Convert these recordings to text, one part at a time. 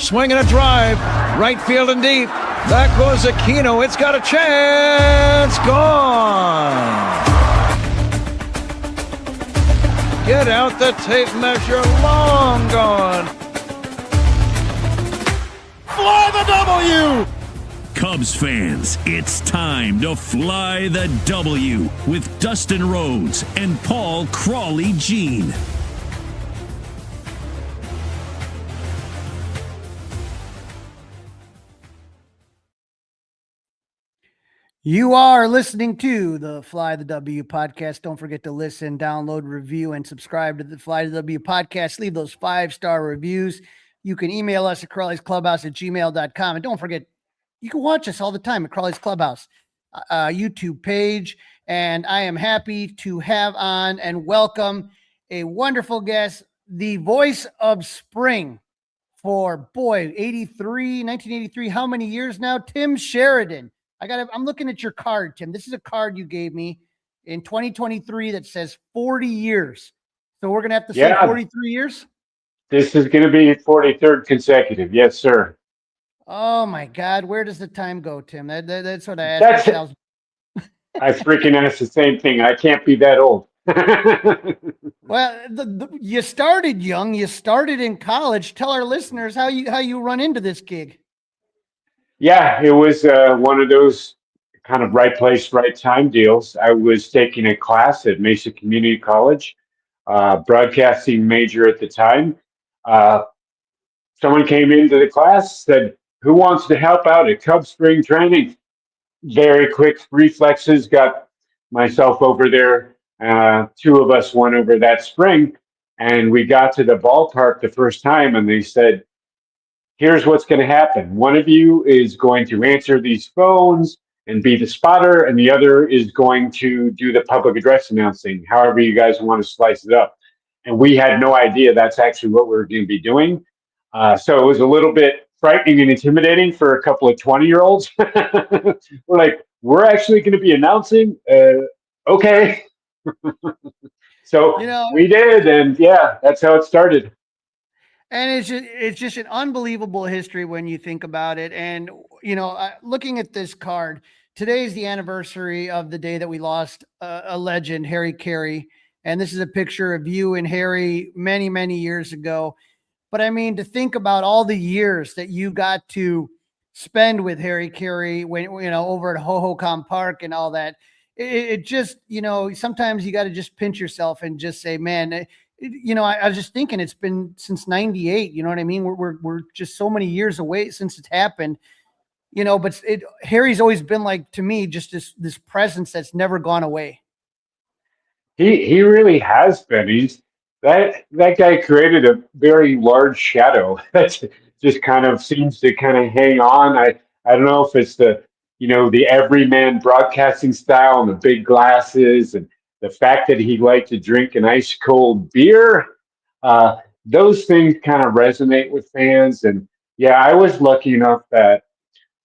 Swinging a drive. Right field and deep. Back goes Aquino. It's got a chance. Gone. Get out the tape measure. Long gone. Fly the W! Cubs fans, it's time to fly the W with Dustin Rhodes and Paul Crawly Jean. You are listening to the Fly the W podcast. Don't forget to listen, download, review, and subscribe to the Fly the W podcast. Leave those 5-star reviews. You can email us at crawlysclubhouse@gmail.com. And don't forget, you can watch us all the time at Crawly's Clubhouse YouTube page. And I am happy to have on and welcome a wonderful guest, the voice of spring for, 1983. How many years now? Tim Sheridan. I'm looking at your card, Tim. This is a card you gave me in 2023 that says 40 years. So we're going to have to say 43 years? This is going to be 43rd consecutive. Yes, sir. Oh, my God. Where does the time go, Tim? That's what I asked myself. I freaking asked the same thing. I can't be that old. Well, you started young. You started in college. Tell our listeners how you run into this gig. Yeah, it was one of those kind of right place, right time deals. I was taking a class at Mesa Community College, broadcasting major at the time. Someone came into the class, said, "Who wants to help out at Cub spring training?" Very quick reflexes, got myself over there. Two of us went over that spring, and we got to the ballpark the first time, and they said, "Here's what's going to happen. One of you is going to answer these phones and be the spotter, and the other is going to do the public address announcing, however you guys want to slice it up." And we had no idea that's actually what we were going to be doing. So it was a little bit frightening and intimidating for a couple of 20-year-olds. We're like, we're actually going to be announcing? Okay. So we did, and yeah, that's how it started. And it's just an unbelievable history when you think about it. And, looking at this card, today is the anniversary of the day that we lost a legend, Harry Carey. And this is a picture of you and Harry many, many years ago. But I mean, to think about all the years that you got to spend with Harry Carey when, over at Hohokam Park and all that, it just, sometimes you got to just pinch yourself and just say, man, I was just thinking it's been since 98. You know what I mean? We're just so many years away since it's happened, but Harry's always been like, to me, just this presence that's never gone away. He really has been. That guy created a very large shadow that just kind of seems to kind of hang on. I don't know if it's the everyman broadcasting style and the big glasses and the fact that he liked to drink an ice cold beer. Those things kind of resonate with fans. And yeah, I was lucky enough that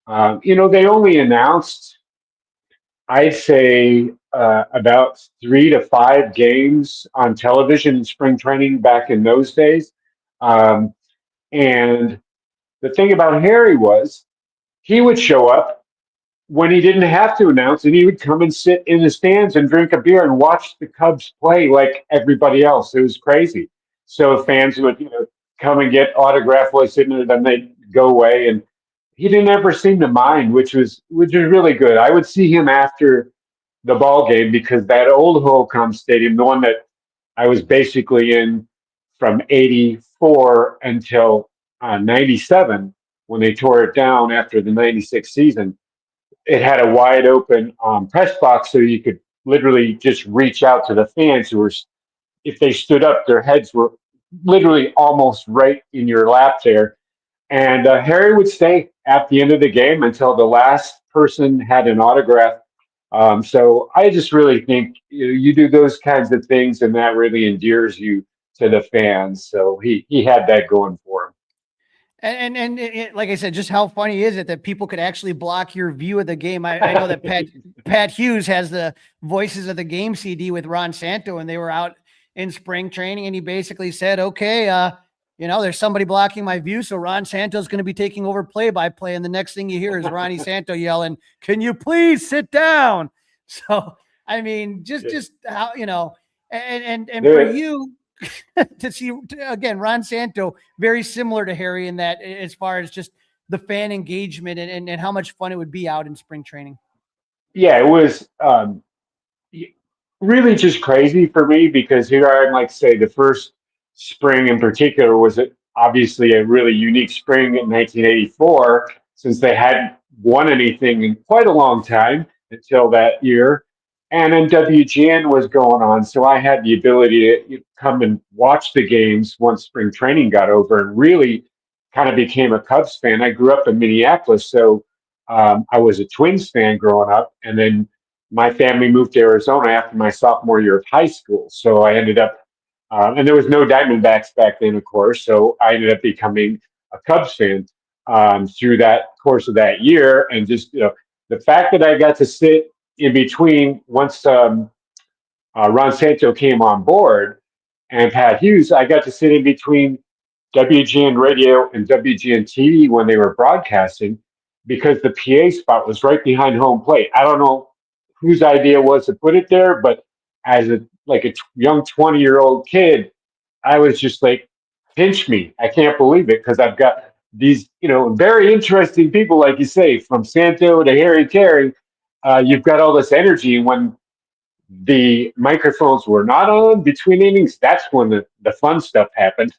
they only announced, I'd say, about 3 to 5 games on television in spring training back in those days. And the thing about Harry was he would show up when he didn't have to announce, and he would come and sit in the stands and drink a beer and watch the Cubs play like everybody else. It was crazy. So fans would, come and get autograph while sitting there, then they'd go away. And he didn't ever seem to mind, which was really good. I would see him after the ball game because that old Holcomb Stadium, the one that I was basically in from 84 until 97, when they tore it down after the 96 season, it had a wide open press box, so you could literally just reach out to the fans who were, if they stood up, their heads were literally almost right in your lap there. And Harry would stay at the end of the game until the last person had an autograph. So I just really think you do those kinds of things, and that really endears you to the fans. So he had that going for him. And like I said, just how funny is it that people could actually block your view of the game? I know that Pat Hughes has the Voices of the Game CD with Ron Santo, and they were out in spring training, and he basically said, okay, there's somebody blocking my view. So Ron Santo's going to be taking over play-by-play. And the next thing you hear is Ronnie Santo yelling, "Can you please sit down?" So, I mean, just how, and for you to see, again, Ron Santo, very similar to Harry in that, as far as just the fan engagement and how much fun it would be out in spring training. Yeah, it was really just crazy for me because here I am, like say, the first spring in particular was obviously a really unique spring in 1984 since they hadn't won anything in quite a long time until that year. And then WGN was going on, so I had the ability to come and watch the games once spring training got over and really kind of became a Cubs fan. I grew up in Minneapolis, so I was a Twins fan growing up, and then my family moved to Arizona after my sophomore year of high school. So I ended up, and there was no Diamondbacks back then, of course. So I ended up becoming a Cubs fan through that course of that year. And just, the fact that I got to sit in between once Ron Santo came on board and Pat Hughes, I got to sit in between WGN radio and WGN TV when they were broadcasting because the PA spot was right behind home plate. I don't know whose idea was to put it there, but as a young 20-year-old kid, I was just like, pinch me. I can't believe it because I've got these, very interesting people, like you say, from Santo to Harry Carey. You've got all this energy. When the microphones were not on between innings, that's when the fun stuff happened.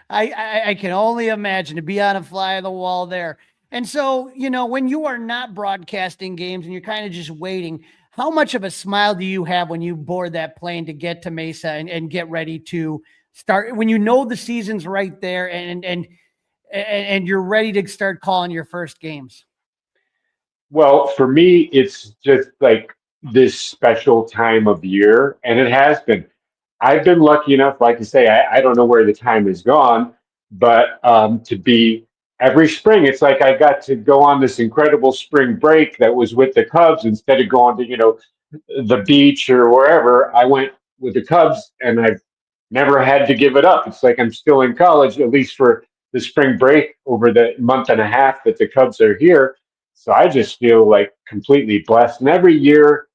I can only imagine to be on a fly on the wall there. And so, when you are not broadcasting games and you're kind of just waiting, how much of a smile do you have when you board that plane to get to Mesa and get ready to start, when the season's right there and you're ready to start calling your first games? Well, for me, it's just like this special time of year, and it has been. I've been lucky enough, like you say, I don't know where the time has gone, but to be every spring, it's like I got to go on this incredible spring break that was with the Cubs instead of going to, the beach or wherever. I went with the Cubs and I've never had to give it up. It's like I'm still in college, at least for the spring break over the month and a half that the Cubs are here. So I just feel like completely blessed. And every year,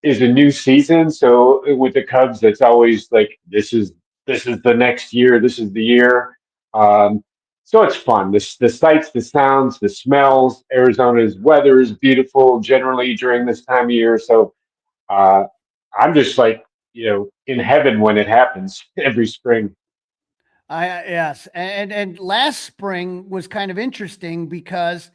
is a new season. So with the Cubs, it's always like this is the next year. This is the year. So it's fun. The sights, the sounds, the smells. Arizona's weather is beautiful generally during this time of year. So uh, I'm just like in heaven when it happens every spring. Yes, and last spring was kind of interesting because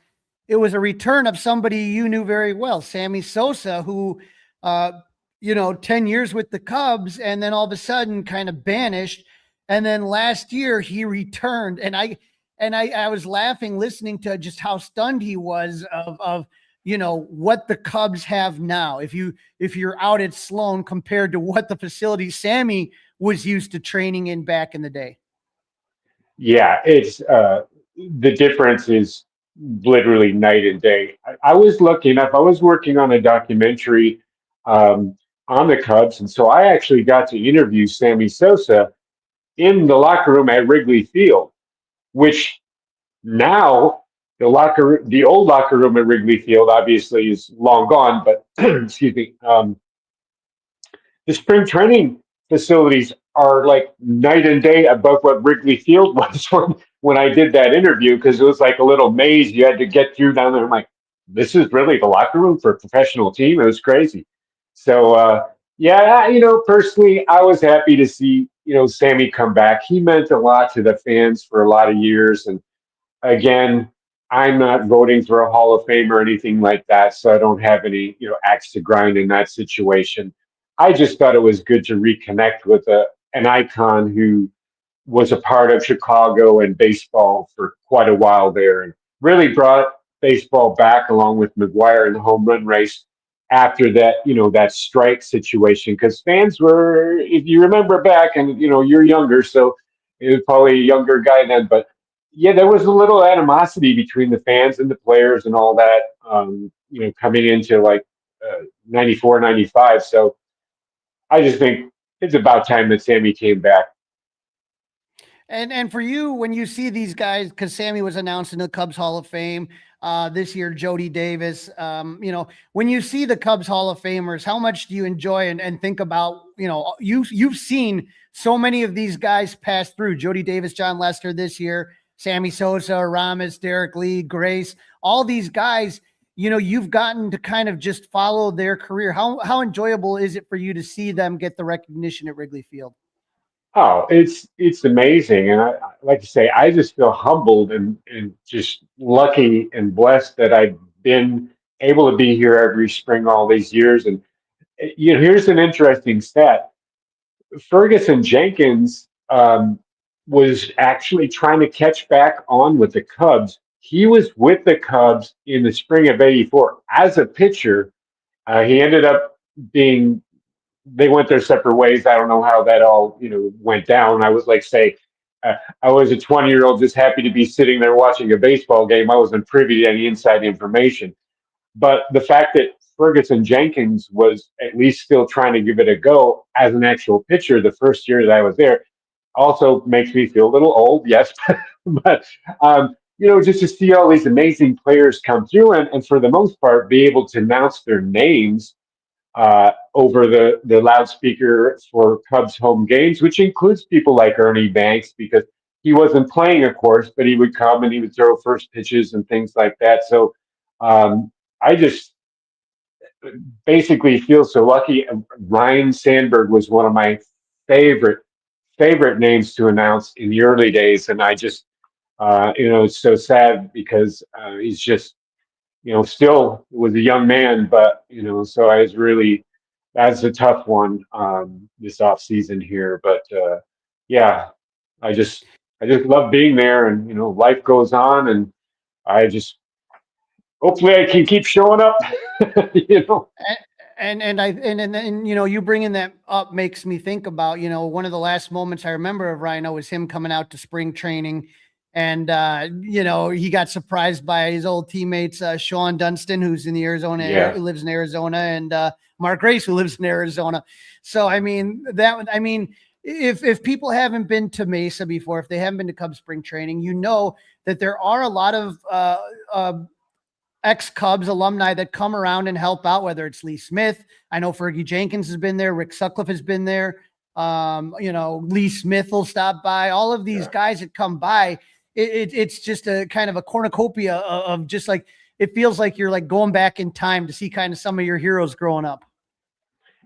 it was a return of somebody you knew very well, Sammy Sosa, who, 10 years with the Cubs, and then all of a sudden kind of banished, and then last year he returned, and I was laughing listening to just how stunned he was of what the Cubs have now. If you're out at Sloan compared to what the facility Sammy was used to training in back in the day. Yeah, it's the difference is literally night and day. I was lucky enough. I was working on a documentary on the Cubs, and so I actually got to interview Sammy Sosa in the locker room at Wrigley Field, which now the old locker room at Wrigley Field obviously is long gone, but excuse me, the spring training facilities are like night and day above what Wrigley Field was when I did that interview because it was like a little maze you had to get through down there. I'm like, this is really the locker room for a professional team. It was crazy. So yeah, personally, I was happy to see Sammy come back. He meant a lot to the fans for a lot of years, and again, I'm not voting for a Hall of Fame or anything like that, so I don't have any, axe to grind in that situation. I just thought it was good to reconnect with an icon who was a part of Chicago and baseball for quite a while there, and really brought baseball back along with McGuire in the home run race after that, that strike situation. Because fans were, if you remember back, and you're younger, so it was probably a younger guy then, but yeah, there was a little animosity between the fans and the players and all that, coming into like 94, 95. So I just think it's about time that Sammy came back. And for you, when you see these guys, because Sammy was announced in the Cubs Hall of Fame this year, Jody Davis, when you see the Cubs Hall of Famers, how much do you enjoy and think about, you've seen so many of these guys pass through: Jody Davis, John Lester this year, Sammy Sosa, Aramis, Derek Lee, Grace, all these guys. You've gotten to kind of just follow their career. How enjoyable is it for you to see them get the recognition at Wrigley Field? Oh, it's amazing, and like to say, I just feel humbled and just lucky and blessed that I've been able to be here every spring all these years. And here's an interesting stat: Ferguson Jenkins was actually trying to catch back on with the Cubs. He was with the Cubs in the spring of '84 as a pitcher. He ended up being they went their separate ways. I don't know how that all went down. I was like, say, I was a 20-year-old just happy to be sitting there watching a baseball game. I wasn't privy to any inside information. But the fact that Ferguson Jenkins was at least still trying to give it a go as an actual pitcher the first year that I was there also makes me feel a little old, yes. But just to see all these amazing players come through and for the most part be able to announce their names over the loudspeaker for Cubs home games, which includes people like Ernie Banks, because he wasn't playing, of course, but he would come and he would throw first pitches and things like that. So I just basically feel so lucky. Ryan Sandberg was one of my favorite names to announce in the early days, and I just it's so sad because he's just still was a young man, but so that's a tough one this off season here. But yeah, I just love being there, and life goes on, and I just hopefully I can keep showing up. And you bringing that up makes me think about one of the last moments I remember of Rhino was him coming out to spring training. And, he got surprised by his old teammates, Sean Dunston, who's in the who lives in Arizona, and Mark Grace, who lives in Arizona. So, if people haven't been to Mesa before, if they haven't been to Cubs spring training, that there are a lot of ex-Cubs alumni that come around and help out, whether it's Lee Smith. I know Fergie Jenkins has been there. Rick Sutcliffe has been there. Lee Smith will stop by. All of these guys that come by, it's just a kind of a cornucopia of just like, it feels like you're like going back in time to see kind of some of your heroes growing up.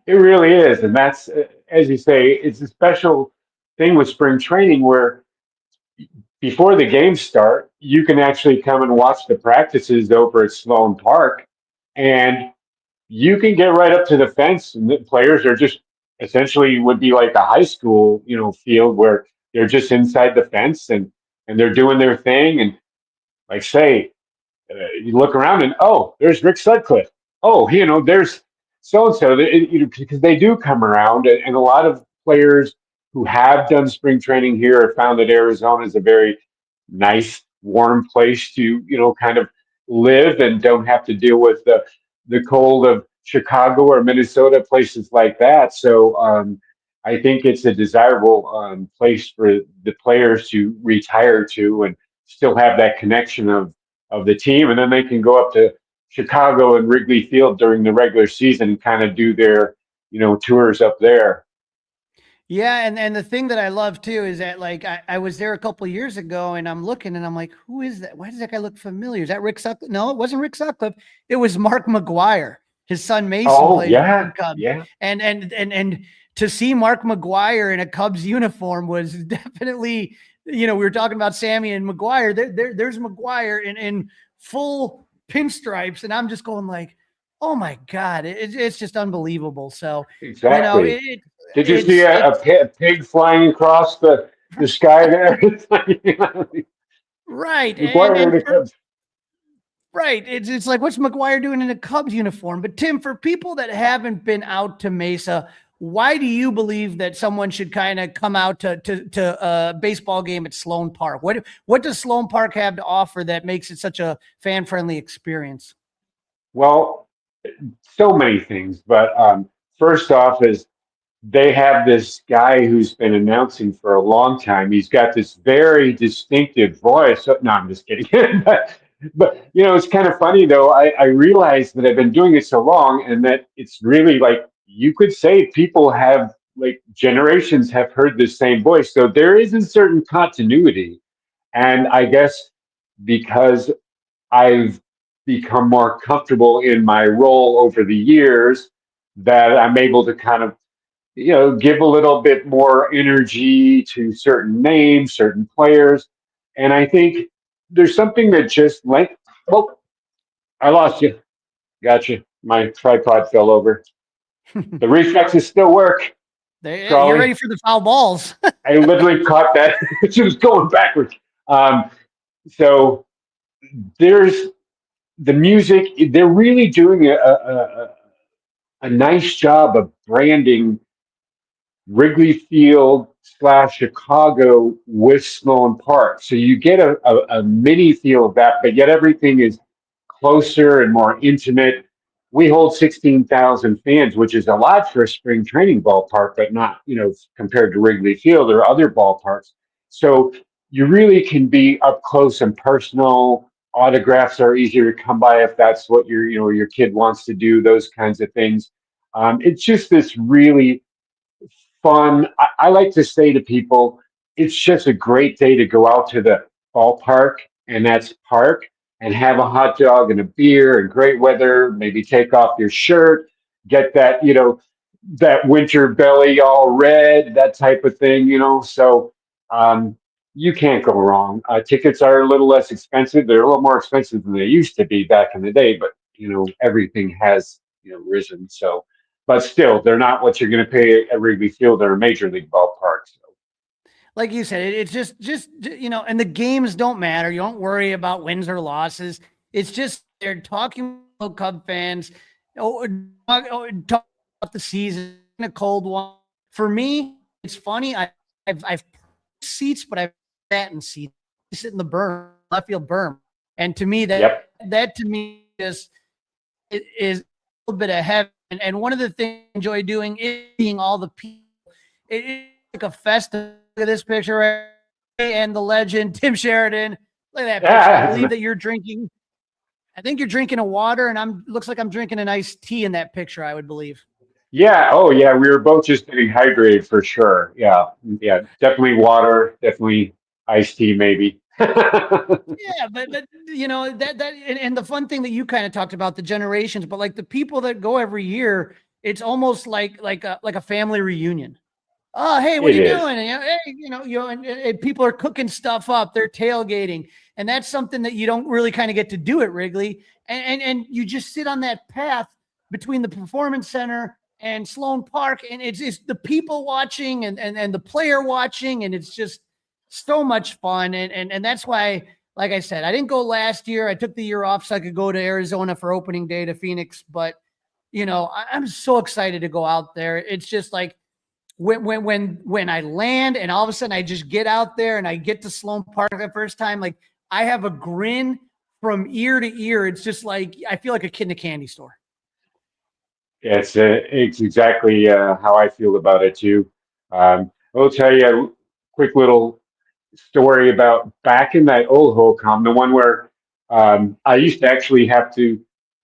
It really is. And that's, as you say, it's a special thing with spring training where before the games start, you can actually come and watch the practices over at Sloan Park, and you can get right up to the fence, and the players are just essentially would be like a high school, field where they're just inside the fence and they're doing their thing. And like say, you look around and there's Rick Sutcliffe. There's so and so. Because they do come around, and a lot of players who have done spring training here have found that Arizona is a very nice, warm place to kind of live and don't have to deal with the cold of Chicago or Minnesota, places like that. So I think it's a desirable place for the players to retire to and still have that connection of the team, and then they can go up to Chicago and Wrigley Field during the regular season and kind of do their tours up there. Yeah, and the thing that I love too is that like I was there a couple of years ago and I'm looking and I'm like, who is that? Why does that guy look familiar? Is that Rick Sutcliffe? No, it wasn't Rick Sutcliffe. It was Mark McGwire. His son Mason played for the Cubs. Yeah. And to see Mark McGwire in a Cubs uniform was definitely, we were talking about Sammy and McGwire. There's McGwire in full pinstripes, and I'm just going like, oh my God, it's just unbelievable. So exactly. Did you see a pig flying across the sky there? Right. Right. It's like, what's McGwire doing in a Cubs uniform? But Tim, for people that haven't been out to Mesa, why do you believe that someone should kind of come out to a baseball game at Sloan Park? What does Sloan Park have to offer that makes it such a fan-friendly experience? Well, so many things, but first off is they have this guy who's been announcing for a long time. He's got this very distinctive voice. No, I'm just kidding. but it's kind of funny though. I realized that I've been doing it so long, and that it's really like you could say people have like generations have heard the same voice. So there is a certain continuity, and I guess because I've become more comfortable in my role over the years, that I'm able to kind of give a little bit more energy to certain names, certain players. And I think there's something that just like, oh, I lost you. Gotcha. My tripod fell over. The reflexes still work, You're ready Crawly. for the foul balls. I literally caught that. She was going backwards. So there's the music. They're really doing a nice job of branding Wrigley Field slash Chicago with Sloan Park. So you get a mini feel of that, but yet everything is closer and more intimate. We hold 16,000 fans, which is a lot for a spring training ballpark, but not, compared to Wrigley Field or other ballparks. So you really can be up close and personal. Autographs are easier to come by if that's what your kid wants to do, those kinds of things. It's just this really fun. I like to say to people, it's just a great day to go out to the ballpark, and that's park, and have a hot dog and a beer and great weather. Maybe take off your shirt, get that winter belly all red, that type of thing. So um, you can't go wrong. Tickets are a little less expensive. They're a little more expensive than they used to be back in the day, but everything has risen. So but still, they're not what you're going to pay at Wrigley Field or a major league ballpark. So. Like you said, it's just and the games don't matter. You don't worry about wins or losses. It's just they're talking about Cub fans. Talk about the season, a cold one. For me, it's funny. I've seats, but I've sat in seats. I sit in the berm, left field berm, and to me Yep. that to me is a little bit of heaven. And one of the things I enjoy doing is seeing all the people. It's like a festival. Look at this picture right here, and the legend Tim Sheridan. Look at that picture. I believe that you're drinking. I think you're drinking a water, and looks like I'm drinking an iced tea in that picture. I would believe. Yeah. Oh, yeah. We were both just getting hydrated for sure. Yeah. Yeah. Definitely water. Definitely iced tea, maybe. Yeah, but that and the fun thing that you kind of talked about the generations, but like the people that go every year, it's almost like a family reunion. Oh, hey, what It are you is. doing? And, hey, and people are cooking stuff up. They're tailgating, and that's something that you don't really kind of get to do at Wrigley. And you just sit on that path between the Performance Center and Sloan Park, and it's the people watching and the player watching, and it's just so much fun. And that's why, like I said, I didn't go last year. I took the year off so I could go to Arizona for opening day to Phoenix, but I'm so excited to go out there. It's just like when I land and all of a sudden I just get out there and I get to Sloan Park the first time, like I have a grin from ear to ear. It's just like I feel like a kid in a candy store. It's exactly how I feel about it too. I'll tell you a quick little story about back in that old Holcomb, the one where I used to actually have to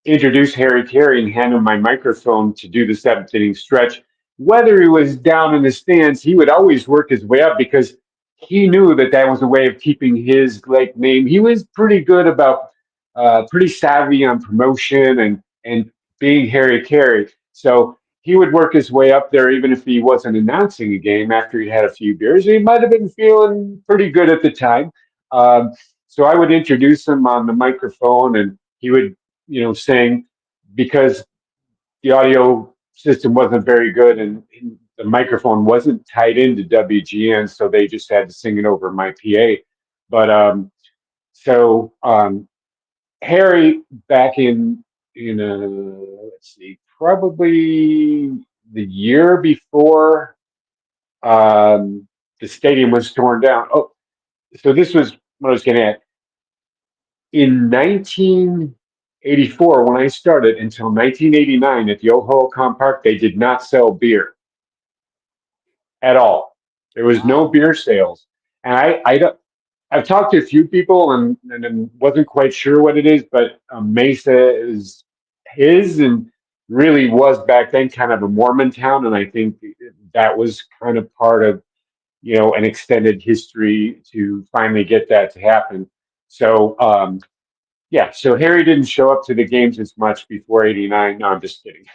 introduce Harry Carey and hand him my microphone to do the seventh inning stretch. Whether he was down in the stands, he would always work his way up because he knew that that was a way of keeping his name. He was pretty good about, pretty savvy on promotion and being Harry Carey. So he would work his way up there, even if he wasn't announcing a game after he'd had a few beers. He might have been feeling pretty good at the time. Um, so I would introduce him on the microphone, and he would, sing because the audio system wasn't very good, and the microphone wasn't tied into WGN, so they just had to sing it over my PA. But so Harry, back let's see, probably the year before the stadium was torn down. Oh, so this was what I was getting at. In 1984, when I started, until 1989 at the old Holcomb Park, they did not sell beer. at all. There was no Wow. beer sales, and I've talked to a few people and wasn't quite sure what it is, but Mesa is and really was back then kind of a Mormon town, and I think that was kind of part of an extended history to finally get that to happen. So yeah, so Harry didn't show up to the games as much before '89. No, I'm just kidding.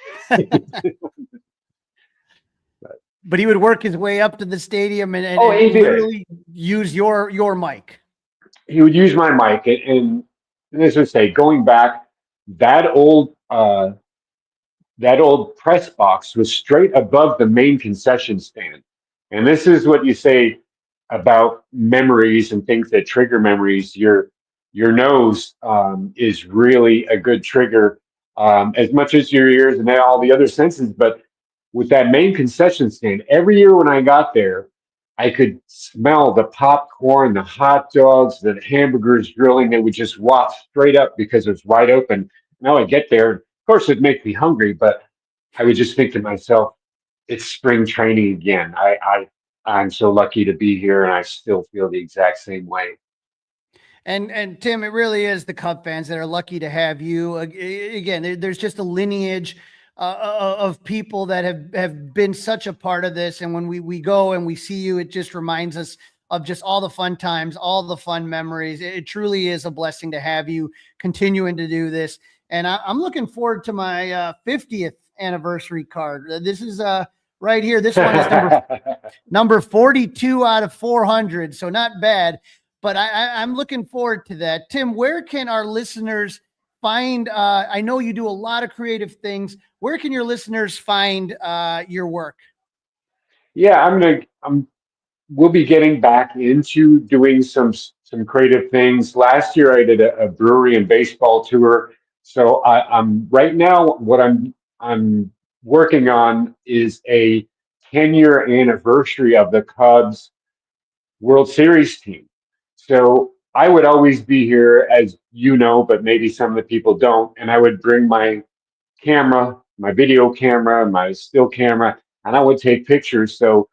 But he would work his way up to the stadium Oh, and he did. literally use your mic. He would use my mic, and as I say, going back, that old uh, that old press box was straight above the main concession stand. And this is what you say about memories and things that trigger memories. Your nose is really a good trigger, as much as your ears and all the other senses. But with that main concession stand, every year when I got there, I could smell the popcorn, the hot dogs, the hamburgers grilling. They would just walk straight up because it was wide open. Now I get there, of course, it'd make me hungry, but I would just think to myself, it's spring training again. I'm so lucky to be here, and I still feel the exact same way. And Tim, it really is the Cub fans that are lucky to have you. Again, there's just a lineage of people that have been such a part of this. And when we go and we see you, it just reminds us of just all the fun times, all the fun memories. It truly is a blessing to have you continuing to do this. And I'm looking forward to my 50th anniversary card. This is right here. This one is number 42 out of 400. So not bad. But I'm looking forward to that. Tim, where can our listeners find? I know you do a lot of creative things. Where can your listeners find your work? Yeah, we'll be getting back into doing some creative things. Last year, I did a brewery and baseball tour. So I'm right now. What I'm working on is a 10-year anniversary of the Cubs World Series team. So I would always be here, as you know, but maybe some of the people don't. And I would bring my camera, my video camera, my still camera, and I would take pictures. So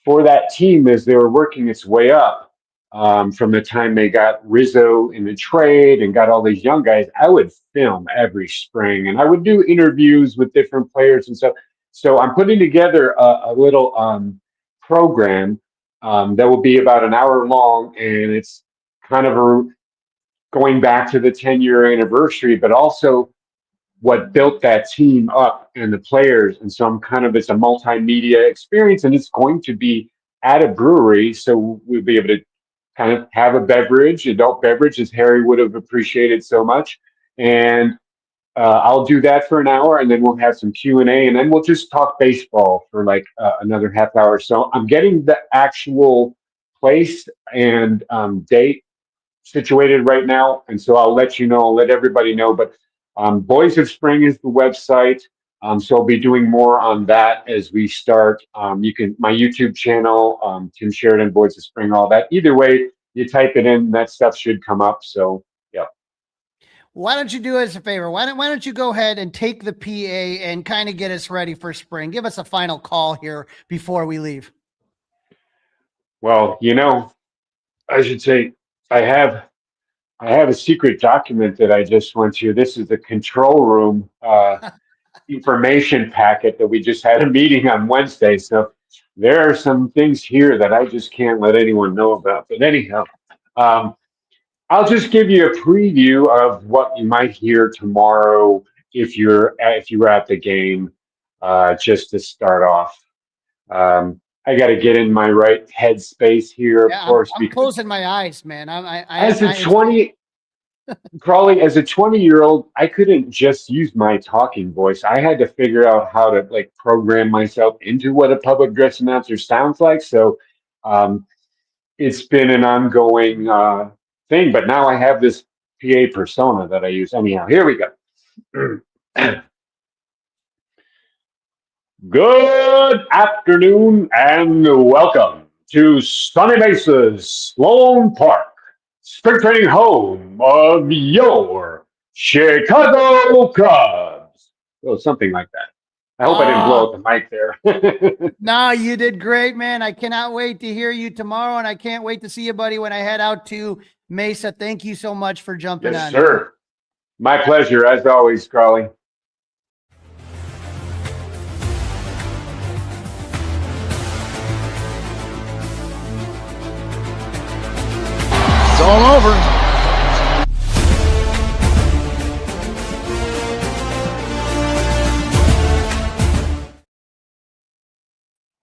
for that team, as they were working its way up, from the time they got Rizzo in the trade and got all these young guys, I would film every spring and I would do interviews with different players and stuff. So I'm putting together a little program that will be about an hour long, and it's kind of going back to the 10-year anniversary, but also what built that team up and the players. And so it's a multimedia experience, and it's going to be at a brewery. So we'll be able to kind of have a beverage, adult beverage, as Harry would have appreciated so much. And I'll do that for an hour, and then we'll have some Q&A, and then we'll just talk baseball for like another half hour. So I'm getting the actual place and date situated right now, and so I'll let you know. I'll let everybody know. But Boys of Spring is the website, so I'll be doing more on that as we start. You can my YouTube channel, Tim Sheridan, Boys of Spring, all that. Either way, you type it in, that stuff should come up. So yeah. Why don't you do us a favor? Why don't you go ahead and take the PA and kind of get us ready for spring? Give us a final call here before we leave. Well, I should say I have I have a secret document that I just went to. This is the control room information packet that we just had a meeting on Wednesday. So there are some things here that I just can't let anyone know about. But anyhow, um, I'll just give you a preview of what you might hear tomorrow if you were at the game, just to start off. I got to get in my right headspace here, of Yeah, course, I'm because closing my eyes, man. as a It's 20 Crawley, as a 20-year-old, I couldn't just use my talking voice. I had to figure out how to like program myself into what a public address announcer sounds like. So um, it's been an ongoing thing, but now I have this PA persona that I use. Anyhow, here we go. Good afternoon and welcome to Sunny Mesa's Sloan Park, spring training home of your Chicago Cubs. Well, something like that. I hope I didn't blow out the mic there. No, you did great, man. I cannot wait to hear you tomorrow, and I can't wait to see you, buddy, when I head out to Mesa. Thank you so much for jumping Yes, on. sir. My pleasure, as always, Crawly. It's all over.